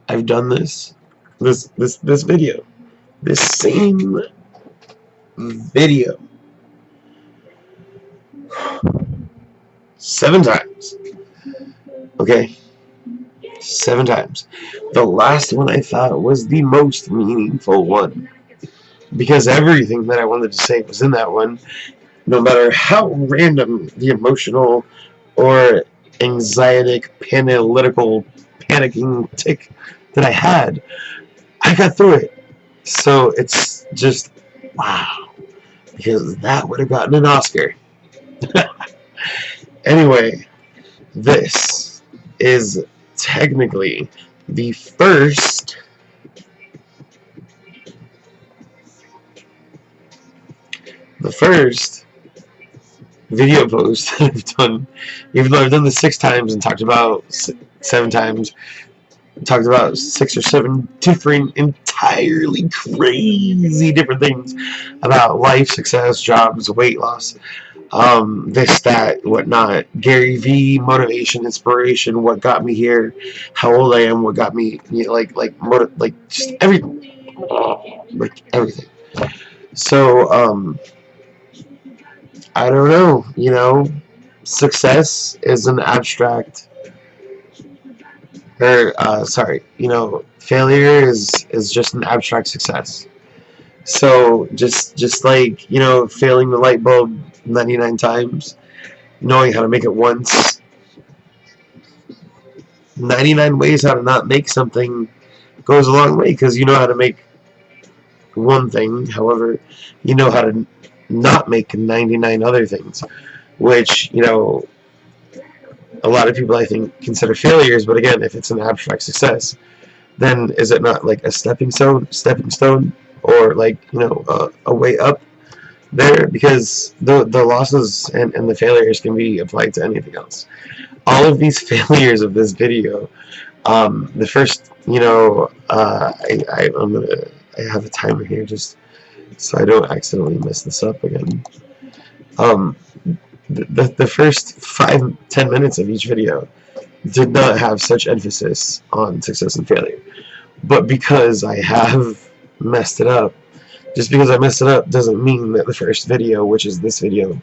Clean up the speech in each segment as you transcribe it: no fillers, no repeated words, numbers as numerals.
I've done this video, this same video 7 times. Okay, 7 times. The last one I thought was the most meaningful one, because everything that I wanted to say was in that one, no matter how random the emotional or anxietic, analytical, panicking tick that I had, I got through it. So it's just, wow, because that would have gotten an Oscar. Anyway, this is technically the first video post that I've done, even though I've done this 6 times and talked about 7 times, talked about 6 or 7 different entirely crazy different things about life, success, jobs, weight loss, this, that, whatnot, Gary V, motivation, inspiration, what got me here, how old I am, what got me, just everything, like everything. So, I don't know, success is an abstract, or, failure is just an abstract success. So, just like, failing the light bulb 99 times, knowing how to make it once, 99 ways how to not make something goes a long way, because you know how to make one thing, however, you know how to not make 99 other things, which, a lot of people, I think, consider failures. But again, if it's an abstract success, then is it not like a stepping stone, or like, a way up there? Because the losses and the failures can be applied to anything else. All of these failures of this video, the first, I have a timer here just so I don't accidentally mess this up again. The first 5-10 minutes of each video did not have such emphasis on success and failure. But because I have messed it up, just because I messed it up doesn't mean that the first video, which is this video,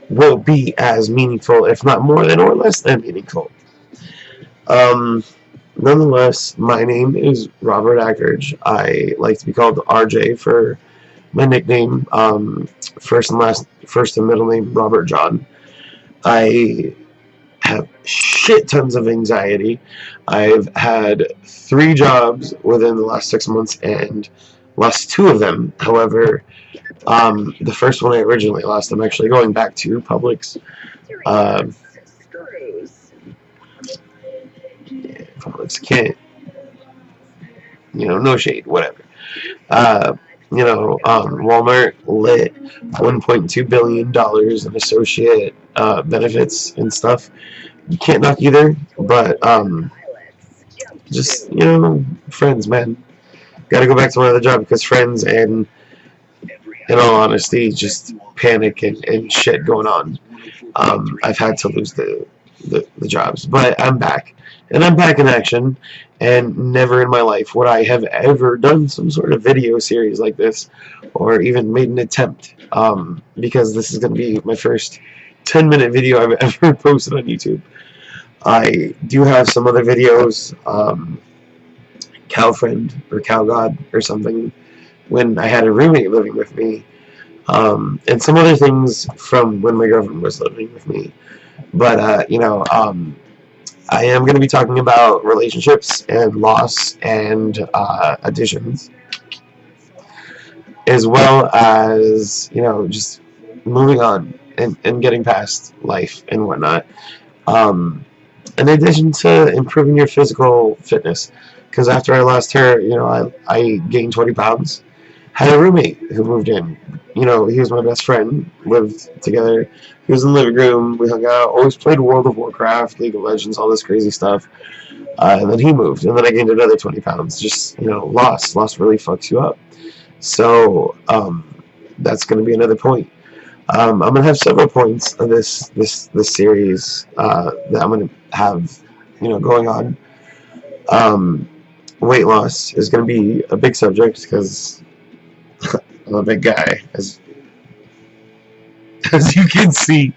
will be as meaningful, if not more than or less than meaningful. Nonetheless, my name is Robert Ackridge. I like to be called RJ for my nickname. First and middle name Robert John. I have shit tons of anxiety. I've had 3 jobs within the last 6 months and lost 2 of them. However, the first one I originally lost, I'm actually going back to Publix. Publix can't, no shade, whatever. Walmart lit $1.2 billion in associate benefits and stuff. You can't knock either, but just, friends, man. Gotta go back to my other job because friends and, in all honesty, just panic and shit going on. I've had to lose the jobs, but I'm back. And I'm back in action, and never in my life would I have ever done some sort of video series like this, or even made an attempt, because this is going to be my first 10-minute video I've ever posted on YouTube. I do have some other videos, Cow Friend, or Cow God, or something, when I had a roommate living with me, and some other things from when my girlfriend was living with me. But, I am going to be talking about relationships and loss and additions, as well as, just moving on and getting past life and whatnot. In addition to improving your physical fitness, because after I lost her, I gained 20 pounds. Had a roommate who moved in. He was my best friend. Lived together. He was in the living room. We hung out. Always played World of Warcraft, League of Legends, all this crazy stuff. And then he moved, and then I gained another 20 pounds. Just loss really fucks you up. So that's going to be another point. I'm going to have several points of this series that I'm going to have going on. Weight loss is going to be a big subject because I'm a big guy, as you can see.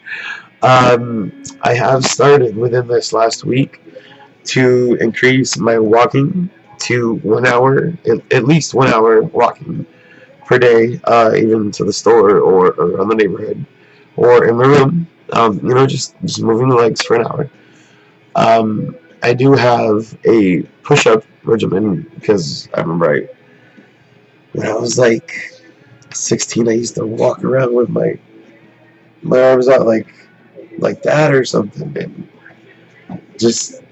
I have started within this last week to increase my walking to 1 hour, at least 1 hour walking per day, even to the store or around the neighborhood or in the room. Just moving the legs for an hour. I do have a push-up regimen because I remember when I was like 16, I used to walk around with my arms out like that or something, and just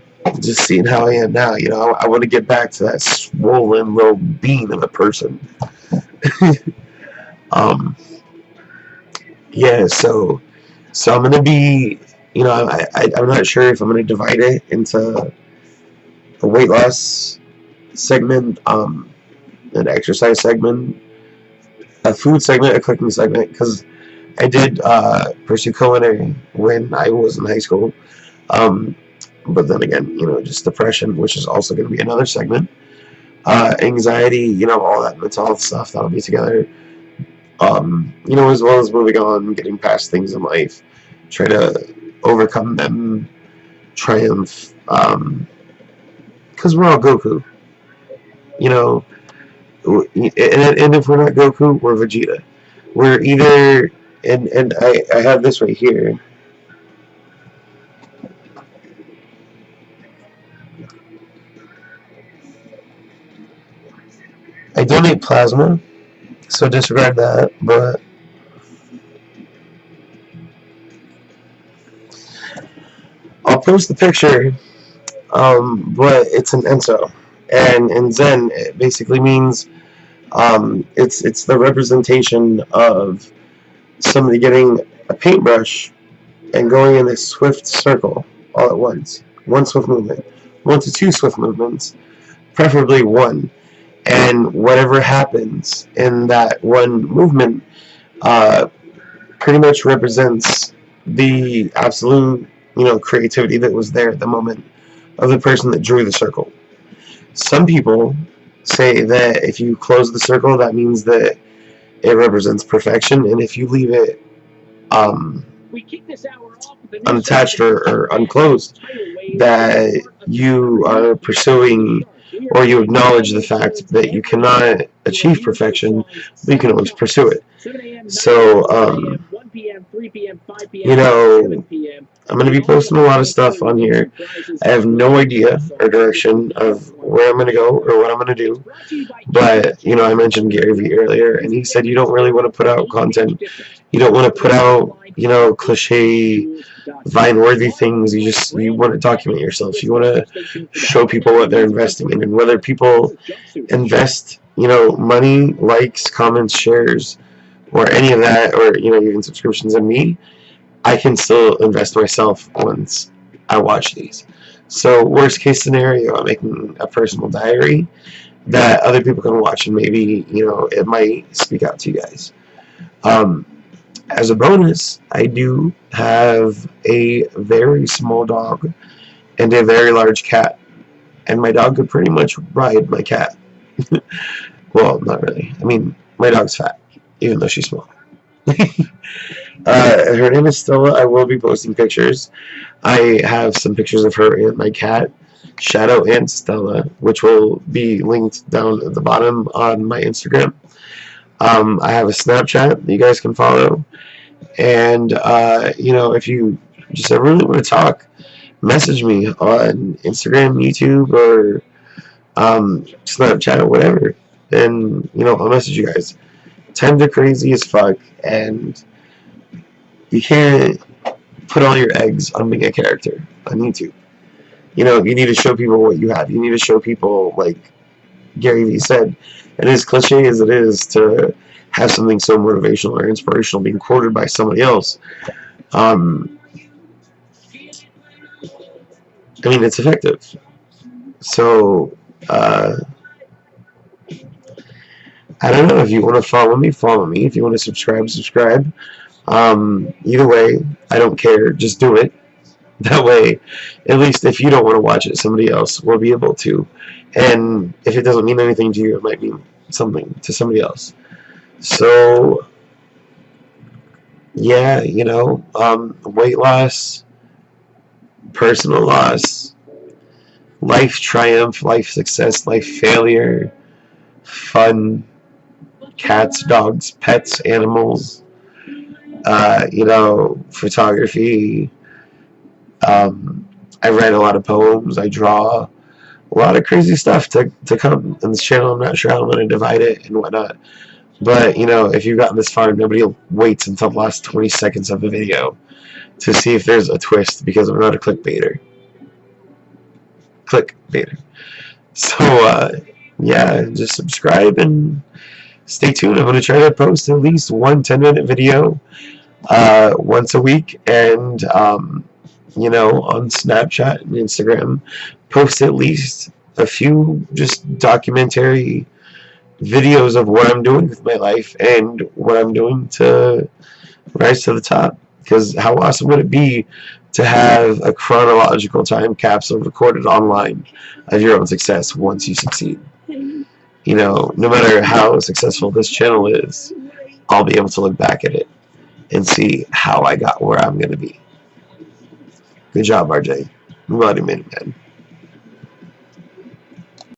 seeing how I am now. I want to get back to that swollen little bean of a person. Yeah, so I'm gonna be, I'm not sure if I'm gonna divide it into a weight loss segment, an exercise segment, a food segment, a cooking segment, because I did pursue culinary when I was in high school. But then again, just depression, which is also going to be another segment. Anxiety, all that mental health stuff, that'll be together. As well as moving on, getting past things in life, try to overcome them, triumph, because we're all Goku, and if we're not Goku, we're Vegeta. We're either, and I have this right here. I donate plasma, so disregard that, but I'll post the picture, but it's an Enso, and in Zen, it basically means it's the representation of somebody getting a paintbrush and going in a swift circle all at once. One swift movement. 1 to 2 swift movements, preferably one. And whatever happens in that one movement pretty much represents the absolute, creativity that was there at the moment of the person that drew the circle. Some people say that if you close the circle, that means that it represents perfection, and if you leave it unattached or unclosed, that you are pursuing or you acknowledge the fact that you cannot achieve perfection, but you can always pursue it. So, I'm going to be posting a lot of stuff on here. I have no idea or direction of where I'm going to go or what I'm going to do. But, I mentioned Gary Vee earlier, and he said you don't really want to put out content. You don't want to put out, cliche, Vine-worthy things. You want to document yourself. You want to show people what they're investing in. And whether people invest, money, likes, comments, shares, or any of that, or, even subscriptions in me, I can still invest myself once I watch these. So worst case scenario, I'm making a personal diary that other people can watch, and maybe, it might speak out to you guys. As a bonus, I do have a very small dog and a very large cat, and my dog could pretty much ride my cat. Well, not really. I mean, my dog's fat, even though she's small. Her name is Stella. I will be posting pictures. I have some pictures of her and my cat, Shadow and Stella, which will be linked down at the bottom on my Instagram. I have a Snapchat that you guys can follow. And, if you just really want to talk, message me on Instagram, YouTube, or Snapchat, or whatever. And, I'll message you guys. Times are crazy as fuck, and you can't put all your eggs on being a character on YouTube. You need to show people what you have. You need to show people, like Gary Vee said, And as cliche as it is to have something so motivational or inspirational being quoted by somebody else, um, I mean, it's effective. So, I don't know. If you want to follow me, follow me. If you want to subscribe, subscribe. Either way, I don't care. Just do it. That way, at least if you don't want to watch it, somebody else will be able to. And if it doesn't mean anything to you, it might mean something to somebody else. So, yeah, weight loss, personal loss, life triumph, life success, life failure, fun, cats, dogs, pets, animals, photography. I write a lot of poems. I draw a lot of crazy stuff to come on this channel. I'm not sure how I'm going to divide it and whatnot. But, if you've gotten this far, nobody waits until the last 20 seconds of the video to see if there's a twist, because I'm not a clickbaiter. So, yeah, just subscribe and stay tuned. I'm going to try to post at least one 10-minute video once a week, and on Snapchat and Instagram, post at least a few just documentary videos of what I'm doing with my life and what I'm doing to rise to the top. Because how awesome would it be to have a chronological time capsule recorded online of your own success once you succeed? No matter how successful this channel is, I'll be able to look back at it and see how I got where I'm going to be. Good job, RJ. You already made it, man.